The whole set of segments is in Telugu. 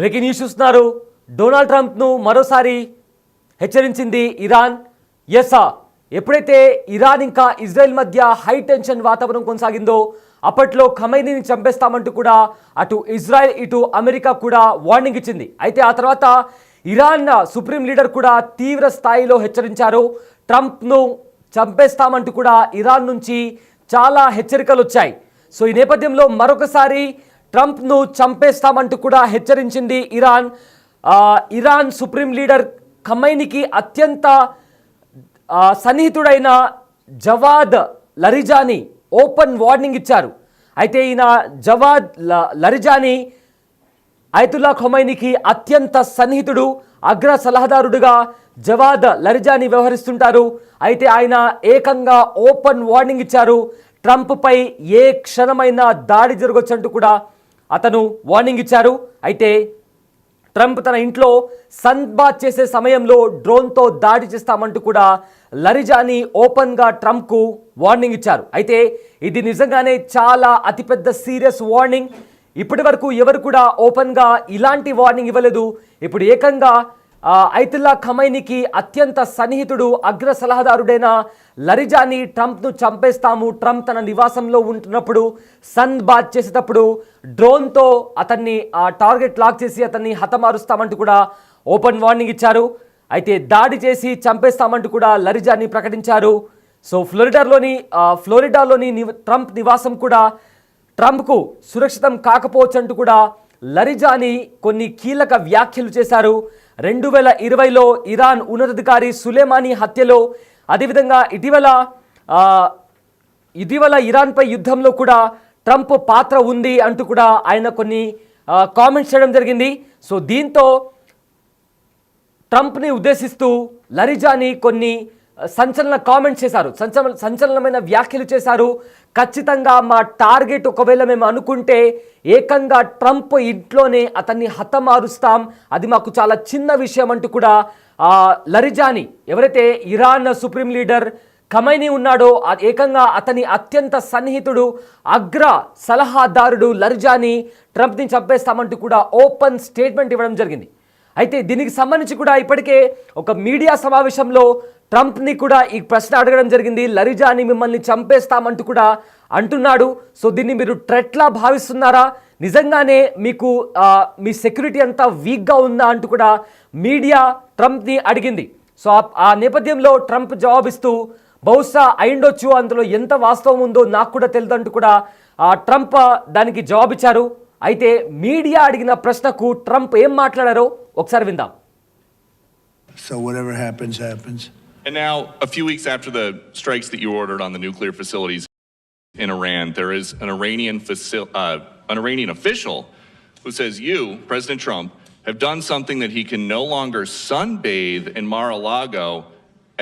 బ్రేకింగ్ న్యూస్ చూస్తున్నారు. డొనాల్డ్ ట్రంప్ను మరోసారి హెచ్చరించింది ఇరాన్. ఎప్పుడైతే ఇరాన్ ఇంకా ఇజ్రాయెల్ మధ్య హై టెన్షన్ వాతావరణం కొనసాగిందో అప్పట్లో ఖమైనీని చంపేస్తామంటూ కూడా అటు ఇజ్రాయెల్ ఇటు అమెరికా కూడా వార్నింగ్ ఇచ్చింది. అయితే ఆ తర్వాత ఇరాన్ సుప్రీం లీడర్ కూడా తీవ్ర స్థాయిలో హెచ్చరించారు. ట్రంప్ను చంపేస్తామంటూ కూడా ఇరాన్ నుంచి చాలా హెచ్చరికలు వచ్చాయి. సో ఈ నేపథ్యంలో మరొకసారి ట్రంప్ను చంపేస్తామంటూ కూడా హెచ్చరించింది ఇరాన్. ఇరాన్ సుప్రీం లీడర్ ఖమైనీకి అత్యంత సన్నిహితుడైన జవాద్ లరిజానీ ఓపెన్ వార్నింగ్ ఇచ్చారు. అయితే ఈయన జవాద్ లరిజానీ అయతుల్లా ఖమైనీకి అత్యంత సన్నిహితుడు, అగ్ర సలహాదారుడుగా జవాద్ లరిజానీ వ్యవహరిస్తుంటారు. అయితే ఆయన ఏకంగా ఓపెన్ వార్నింగ్ ఇచ్చారు. ట్రంప్పై ఏ క్షణమైనా దాడి జరగొచ్చంటూ కూడా అతను వార్నింగ్ ఇచ్చారు. అయితే ట్రంప్ తన ఇంట్లో సన్ బాత్ చేసే సమయంలో డ్రోన్తో దాడి చేస్తామంటూ కూడా లరిజానీ ఓపెన్గా ట్రంప్కు వార్నింగ్ ఇచ్చారు. అయితే ఇది నిజంగానే చాలా అతిపెద్ద సీరియస్ వార్నింగ్. ఇప్పటి వరకు ఎవరు కూడా ఓపెన్గా ఇలాంటి వార్నింగ్ ఇవ్వలేదు. ఇప్పుడు ఏకంగా అయతుల్లా ఖమైనీకి అత్యంత సన్నిహితుడు, అగ్ర సలహాదారుడైన లరిజానీ ట్రంప్ను చంపేస్తాము, ట్రంప్ తన నివాసంలో ఉంటున్నప్పుడు సన్ బాత్ చేసేటప్పుడు డ్రోన్తో అతన్ని టార్గెట్ లాక్ చేసి అతన్ని హతమారుస్తామంటూ కూడా ఓపెన్ వార్నింగ్ ఇచ్చారు. అయితే దాడి చేసి చంపేస్తామంటూ కూడా లరిజానీ ప్రకటించారు. సో ఫ్లోరిడాలోని ట్రంప్ నివాసం కూడా ట్రంప్కు సురక్షితం కాకపోవచ్చు అంటూ కూడా లరిజానీ కొన్ని కీలక వ్యాఖ్యలు చేశారు. 2020లో ఇరాన్ ఉన్నతాధికారి సులేమానీ హత్యలో, అదేవిధంగా ఇటీవల ఇరాన్పై యుద్ధంలో కూడా ట్రంప్ పాత్ర ఉంది అంటూ కూడా ఆయన కొన్ని కామెంట్స్ చేయడం జరిగింది. సో దీంతో ట్రంప్ని ఉద్దేశిస్తూ లరిజానీ కొన్ని సంచలన కామెంట్స్ చేశారు, సంచలనమైన వ్యాఖ్యలు చేశారు. ఖచ్చితంగా మా టార్గెట్ ఒకవేళ మేము అనుకుంటే ఏకంగా ట్రంప్ ఇంట్లోనే అతన్ని హతమారుస్తాం, అది మాకు చాలా చిన్న విషయం అంటూ కూడా లరిజానీ, ఎవరైతే ఇరాన్ సుప్రీం లీడర్ ఖమైనీ ఉన్నాడో ఏకంగా అతని అత్యంత సన్నిహితుడు, అగ్ర సలహాదారుడు లరిజానీ ట్రంప్ని చంపేస్తామంటూ కూడా ఓపెన్ స్టేట్మెంట్ ఇవ్వడం జరిగింది. అయితే దీనికి సంబంధించి కూడా ఇప్పటికే ఒక మీడియా సమావేశంలో ట్రంప్ని కూడా ఈ ప్రశ్న అడగడం జరిగింది. లరిజానీ మిమ్మల్ని చంపేస్తామంటూ కూడా అంటున్నాడు. సో దీన్ని మీరు థ్రెట్లా భావిస్తున్నారా? నిజంగానే మీకు మీ సెక్యూరిటీ అంతా వీక్గా ఉందా అంటూ కూడా మీడియా ట్రంప్ని అడిగింది. సో ఆ నేపథ్యంలో ట్రంప్ జవాబిస్తూ బహుశా అయిండొచ్చు, అందులో ఎంత వాస్తవం ఉందో నాకు కూడా తెలియదు అంటూ కూడా ట్రంప్ దానికి జవాబిచ్చారు. అయితే మీడియా అడిగిన ప్రశ్నకు ట్రంప్ ఏం మాట్లాడారో ఒకసారి విందాం. So whatever happens, happens. And now, a few weeks after the strikes that you ordered on the nuclear facilities in Iran, there is an Iranian official who says you, President Trump, have done something that he can no longer sunbathe in Mar-a-Lago.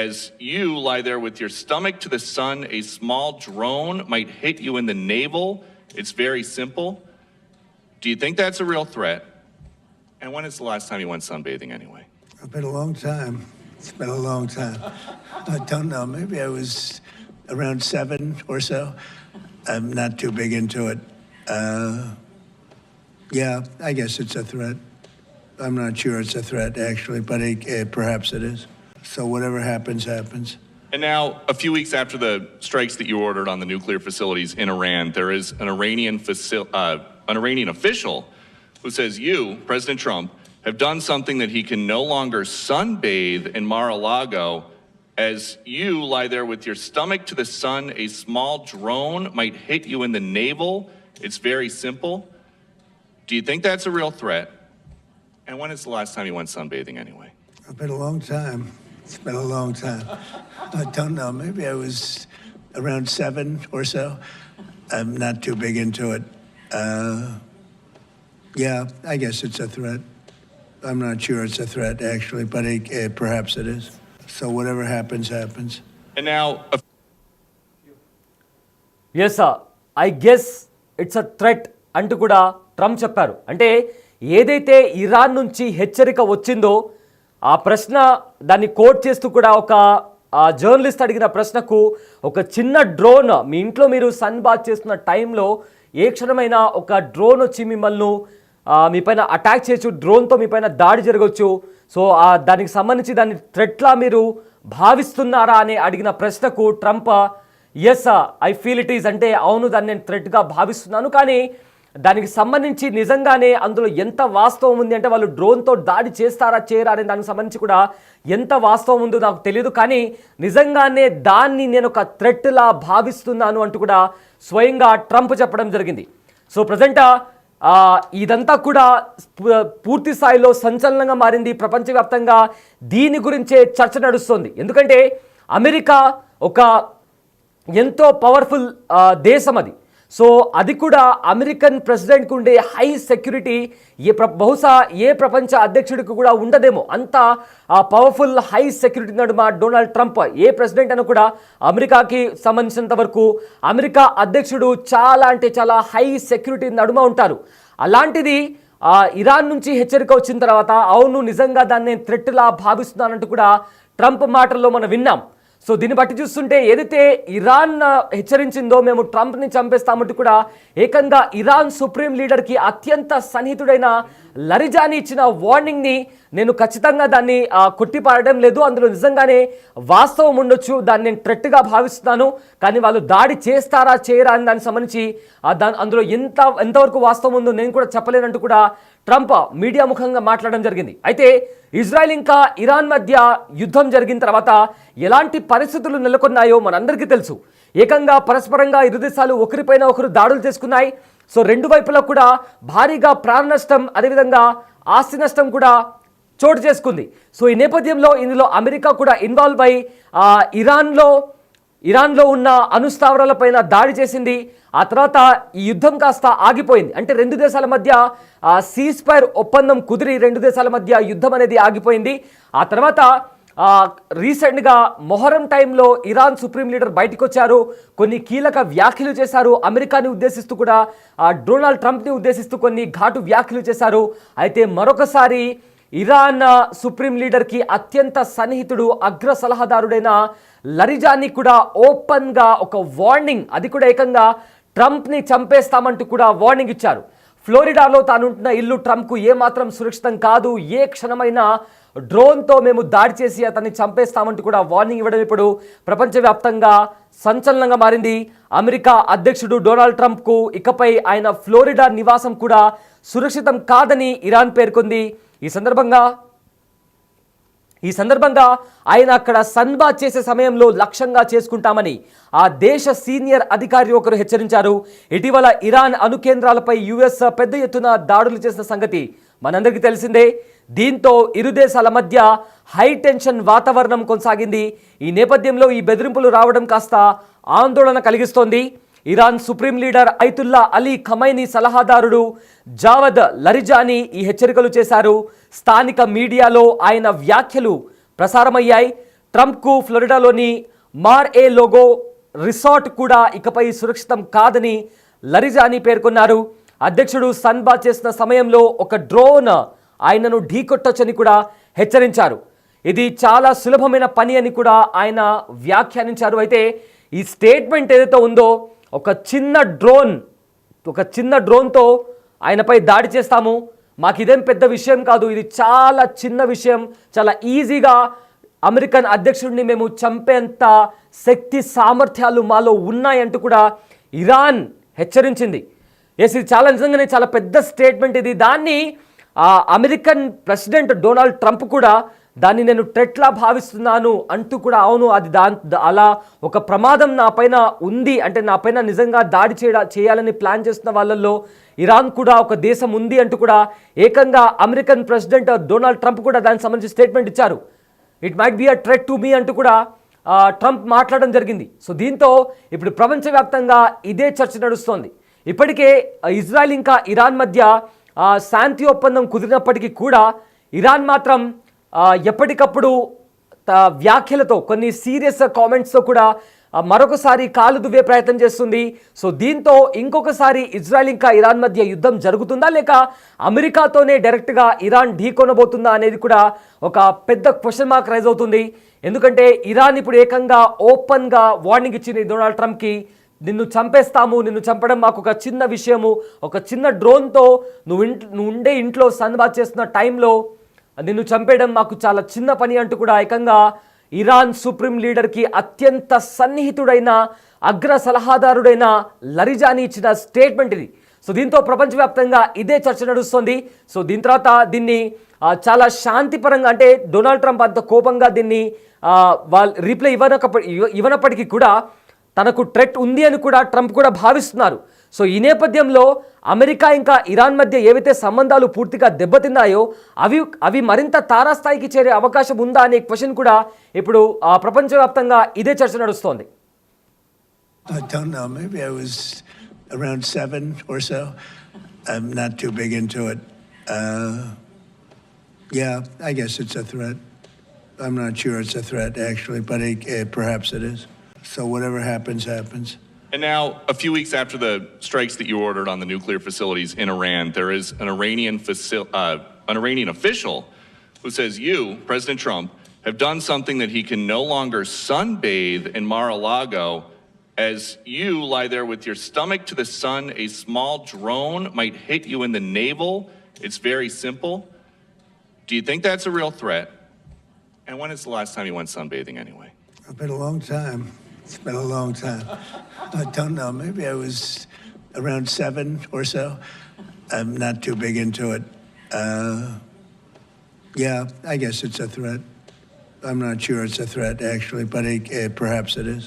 As you lie there with your stomach to the sun, a small drone might hit you in the navel. It's very simple. Do you think that's a real threat? And when is the last time you went sunbathing anyway? It's been a long time. It's been a long time. I don't know. Maybe I was around 7 or so. I'm not too big into it. Yeah, I guess it's a threat. I'm not sure it's a threat, actually, but perhaps it is. So whatever happens, happens. And now, a few weeks after the strikes that you ordered on the nuclear facilities in Iran, there is an Iranian official who says you, President Trump, have done something that he can no longer sunbathe in Mar-a-Lago. As you lie there with your stomach to the sun, a small drone might hit you in the navel. It's very simple. Do you think that's a real threat? And when is the last time you went sunbathing anyway? It's been a long time. It's been a long time. I don't know. Maybe I was around 7 or so. I'm not too big into it. Yeah, I guess it's a threat. I'm not sure it's a threat, actually, but perhaps it is. So whatever happens, happens. And now... Yes, sir. I guess it's a threat అంటూ కూడా ట్రంప్ చెప్పారు. అంటే ఏదైతే ఇరాన్ నుంచి హెచ్చరిక వచ్చిందో ఆ ప్రశ్న దాన్ని కోట్ చేస్తూ కూడా ఒక జర్నలిస్ట్ అడిగిన ప్రశ్నకు ఒక చిన్న డ్రోన్ మీ ఇంట్లో మీరు సన్ బాత్ చేస్తున్న టైంలో ఏ క్షణమైనా ఒక డ్రోన్ వచ్చి మిమ్మల్ని మీ పైన అటాక్ చేయొచ్చు, డ్రోన్తో మీ పైన దాడి జరగవచ్చు. సో దానికి సంబంధించి దాన్ని థ్రెట్లా మీరు భావిస్తున్నారా అని అడిగిన ప్రశ్నకు Trump yes I feel it is, అంటే అవును దాన్ని నేను థ్రెట్గా భావిస్తున్నాను, కానీ దానికి సంబంధించి నిజంగానే అందులో ఎంత వాస్తవం ఉంది అంటే వాళ్ళు డ్రోన్తో దాడి చేస్తారా చేయరా అనే దానికి సంబంధించి కూడా ఎంత వాస్తవం ఉందో నాకు తెలియదు, కానీ నిజంగానే దాన్ని నేను ఒక థ్రెట్లా భావిస్తున్నాను అంటూ కూడా స్వయంగా ట్రంప్ చెప్పడం జరిగింది. సో ప్రజెంట్ ఇదంతా కూడా పూర్తి స్థాయిలో సంచలనంగా మారింది. ప్రపంచవ్యాప్తంగా దీని గురించే చర్చ నడుస్తుంది. ఎందుకంటే అమెరికా ఒక ఎంతో పవర్ఫుల్ దేశం అది. సో అది కూడా అమెరికన్ ప్రెసిడెంట్కి ఉండే హై సెక్యూరిటీ బహుశా ఏ ప్రపంచ అధ్యక్షుడికి కూడా ఉండదేమో, అంత పవర్ఫుల్ హై సెక్యూరిటీ నడుమ డొనాల్డ్ ట్రంప్ ఏ ప్రెసిడెంట్ అని కూడా అమెరికాకి సంబంధించినంత వరకు అమెరికా అధ్యక్షుడు చాలా అంటే చాలా హై సెక్యూరిటీ నడుమ ఉంటారు. అలాంటిది ఇరాన్ నుంచి హెచ్చరిక వచ్చిన తర్వాత అవును నిజంగా దాన్ని నేను థ్రెట్లా భావిస్తున్నానంటూ కూడా ట్రంప్ మాటల్లో మనం విన్నాం. సో దీన్ని బట్టి చూస్తుంటే ఏదైతే ఇరాన్ హెచ్చరించిందో మేము ట్రంప్ని చంపేస్తామంటూ కూడా ఏకంగా ఇరాన్ సుప్రీం లీడర్కి అత్యంత సన్నిహితుడైన లరిజానీ ఇచ్చిన వార్నింగ్ని నేను ఖచ్చితంగా దాన్ని కొట్టిపారడం లేదు, అందులో నిజంగానే వాస్తవం ఉండొచ్చు, దాన్ని నేను థ్రెట్గా భావిస్తున్నాను, కానీ వాళ్ళు దాడి చేస్తారా చేయరా అని దానికి సంబంధించి అందులో ఎంతవరకు వాస్తవం ఉందో నేను కూడా చెప్పలేనంటూ కూడా ట్రంప్ మీడియా ముఖంగా మాట్లాడడం జరిగింది. అయితే ఇజ్రాయెల్ ఇంకా ఇరాన్ మధ్య యుద్ధం జరిగిన తర్వాత ఎలాంటి పరిస్థితులు నెలకొన్నాయో మనందరికీ తెలుసు. ఏకంగా పరస్పరంగా ఇరు దేశాలు ఒకరిపైన ఒకరు దాడులు చేసుకున్నాయి. సో రెండు వైపులా కూడా భారీగా ప్రాణ నష్టం, అదేవిధంగా ఆస్తి నష్టం కూడా చోటు చేసుకుంది. సో ఈ నేపథ్యంలో ఇందులో అమెరికా కూడా ఇన్వాల్వ్ అయి ఇరాన్లో ఉన్న అణుస్థావరాలపైన దాడి చేసింది. ఆ తర్వాత ఈ యుద్ధం కాస్త ఆగిపోయింది. అంటే రెండు దేశాల మధ్య సీజ్ ఫైర్ ఒప్పందం కుదిరి రెండు దేశాల మధ్య యుద్ధం అనేది ఆగిపోయింది. ఆ తర్వాత రీసెంట్గా మొహరం టైంలో ఇరాన్ సుప్రీం లీడర్ బయటకు వచ్చారు, కొన్ని కీలక వ్యాఖ్యలు చేశారు. అమెరికాని ఉద్దేశిస్తూ కూడా డొనాల్డ్ ట్రంప్ని ఉద్దేశిస్తూ కొన్ని ఘాటు వ్యాఖ్యలు చేశారు. అయితే మరొకసారి ఇరాన్ సుప్రీం లీడర్కి అత్యంత సన్నిహితుడు అగ్ర సలహాదారుడైన లరిజానీ కూడా ఓపెన్గా ఒక వార్నింగ్, అది కూడా ఏకంగా ట్రంప్ని చంపేస్తామంటూ కూడా వార్నింగ్ ఇచ్చారు. ఫ్లోరిడాలో తానుంటున్న ఇల్లు ట్రంప్కు ఏమాత్రం సురక్షితం కాదు, ఏ క్షణమైనా డ్రోన్తో మేము దాడి చేసి అతన్ని చంపేస్తామంటూ కూడా వార్నింగ్ ఇవ్వడం ఇప్పుడు ప్రపంచవ్యాప్తంగా సంచలనంగా మారింది. అమెరికా అధ్యక్షుడు డొనాల్డ్ ట్రంప్కు ఇకపై ఆయన ఫ్లోరిడా నివాసం కూడా సురక్షితం కాదని ఇరాన్ పేర్కొంది. ఈ సందర్భంగా ఆయన అక్కడ సన్బాత్ చేసే సమయంలో లక్ష్యంగా చేసుకుంటామని ఆ దేశ సీనియర్ అధికారి ఒకరు హెచ్చరించారు. ఇటీవల ఇరాన్ అణు కేంద్రాలపై యుఎస్ పెద్ద ఎత్తున దాడులు చేసిన సంగతి మనందరికీ తెలిసిందే. దీంతో ఇరు దేశాల మధ్య హై టెన్షన్ వాతావరణం కొనసాగింది. ఈ నేపథ్యంలో ఈ బెదిరింపులు రావడం కాస్త ఆందోళన కలిగిస్తోంది. Iran supreme leader Ayatollah Ali Khamenei సలహాదారుడు జావద్ లరిజానీ ఈ హెచ్చరికలు చేశారు. స్థానిక మీడియాలో ఆయన వ్యాఖ్యలు ప్రసారమయ్యాయి. ట్రంప్కు ఫ్లోరిడాలోని మార్-ఏ లోగో రిసార్ట్ కూడా ఇకపై సురక్షితం కాదని లరిజానీ పేర్కొన్నారు. అధ్యక్షుడు సన్బాత్ చేసిన సమయంలో ఒక డ్రోన్ ఆయనను ఢీకొట్టొచ్చని కూడా హెచ్చరించారు. ఇది చాలా సులభమైన పని అని కూడా ఆయన వ్యాఖ్యానించారు. అయితే ఈ స్టేట్మెంట్ ఏదైతే ఉందో ఒక చిన్న డ్రోన్తో ఆయనపై దాడి చేస్తాము, మాకు ఇదేం పెద్ద విషయం కాదు, ఇది చాలా చిన్న విషయం, చాలా ఈజీగా అమెరికన్ అధ్యక్షుడిని మేము చంపేంత శక్తి సామర్థ్యాలు మాలో ఉన్నాయంటూ కూడా ఇరాన్ హెచ్చరించింది. ఎస్, ఇది చాలా నిజంగానే చాలా పెద్ద స్టేట్మెంట్ ఇది. దాన్ని అమెరికన్ ప్రెసిడెంట్ డొనాల్డ్ ట్రంప్ కూడా దాన్ని నేను థ్రెట్లా భావిస్తున్నాను అంటూ కూడా అవును అది అలా ఒక ప్రమాదం నా పైన ఉంది, అంటే నా పైన నిజంగా దాడి చేయాలని ప్లాన్ చేస్తున్న వాళ్ళల్లో ఇరాన్ కూడా ఒక దేశం ఉంది అంటూ కూడా ఏకంగా అమెరికన్ ప్రెసిడెంట్ డొనాల్డ్ ట్రంప్ కూడా దానికి సంబంధించి స్టేట్మెంట్ ఇచ్చారు. It might be a threat to me అంటూ కూడా ట్రంప్ మాట్లాడడం జరిగింది. సో దీంతో ఇప్పుడు ప్రపంచవ్యాప్తంగా ఇదే చర్చ నడుస్తోంది. ఇప్పటికే ఇజ్రాయెల్ ఇంకా ఇరాన్ మధ్య శాంతి ఒప్పందం కుదిరినప్పటికీ కూడా ఇరాన్ మాత్రం ఎప్పటికప్పుడు వ్యాఖ్యలతో కొన్ని సీరియస్ కామెంట్స్తో కూడా మరొకసారి కాలు దువ్వే ప్రయత్నం చేస్తుంది. సో దీంతో ఇంకొకసారి ఇజ్రాయెల్ ఇంకా ఇరాన్ మధ్య యుద్ధం జరుగుతుందా లేక అమెరికాతోనే డైరెక్ట్గా ఇరాన్ ఢీకొనబోతుందా అనేది కూడా ఒక పెద్ద క్వశ్చన్ మార్క్ రైజ్ అవుతుంది. ఎందుకంటే ఇరాన్ ఇప్పుడు ఏకంగా ఓపెన్గా వార్నింగ్ ఇచ్చింది డొనాల్డ్ ట్రంప్కి, నిన్ను చంపేస్తాము, నిన్ను చంపడం మాకు ఒక చిన్న విషయము, ఒక చిన్న డ్రోన్తో నువ్వు ఉండే ఇంట్లో సన్ బాత్ చేస్తున్న టైంలో నిన్ను చంపేయడం మాకు చాలా చిన్న పని అంటూ కూడా ఏకంగా ఇరాన్ సుప్రీం లీడర్కి అత్యంత సన్నిహితుడైన అగ్ర సలహాదారుడైన లరిజానీ ఇచ్చిన స్టేట్మెంట్ ఇది. సో దీంతో ప్రపంచవ్యాప్తంగా ఇదే చర్చ నడుస్తుంది. సో దీని తర్వాత దీన్ని చాలా శాంతిపరంగా, అంటే డొనాల్డ్ ట్రంప్ అంత కోపంగా దీన్ని వాళ్ళు రీప్లై ఇవ్వనప్పటికీ కూడా తనకు థ్రెట్ ఉంది అని కూడా ట్రంప్ కూడా భావిస్తున్నారు. సో ఈ నేపథ్యంలో అమెరికా ఇంకా ఇరాన్ మధ్య ఏవైతే సంబంధాలు పూర్తిగా దెబ్బతిన్నాయో అవి మరింత తారాస్థాయికి చేరే అవకాశం ఉందా అనే క్వశ్చన్ కూడా ఇప్పుడు ప్రపంచవ్యాప్తంగా ఇదే చర్చ నడుస్తోంది. I don't know. Maybe I was around 7 or so. I'm not too big into it. Yeah, I guess it's a threat. I'm not sure it's a threat, actually, but perhaps it is. So whatever happens, happens. And now, a few weeks after the strikes that you ordered on the nuclear facilities in Iran, there is an Iranian official who says you, President Trump, have done something that he can no longer sunbathe in Mar-a-Lago. As you lie there with your stomach to the sun, a small drone might hit you in the navel. It's very simple. Do you think that's a real threat? And when is the last time you went sunbathing anyway? It's been a long time. It's been a long time. I don't know. Maybe I was around 7 or so. I'm not too big into it. Yeah, I guess it's a threat. I'm not sure it's a threat, actually, but perhaps it is.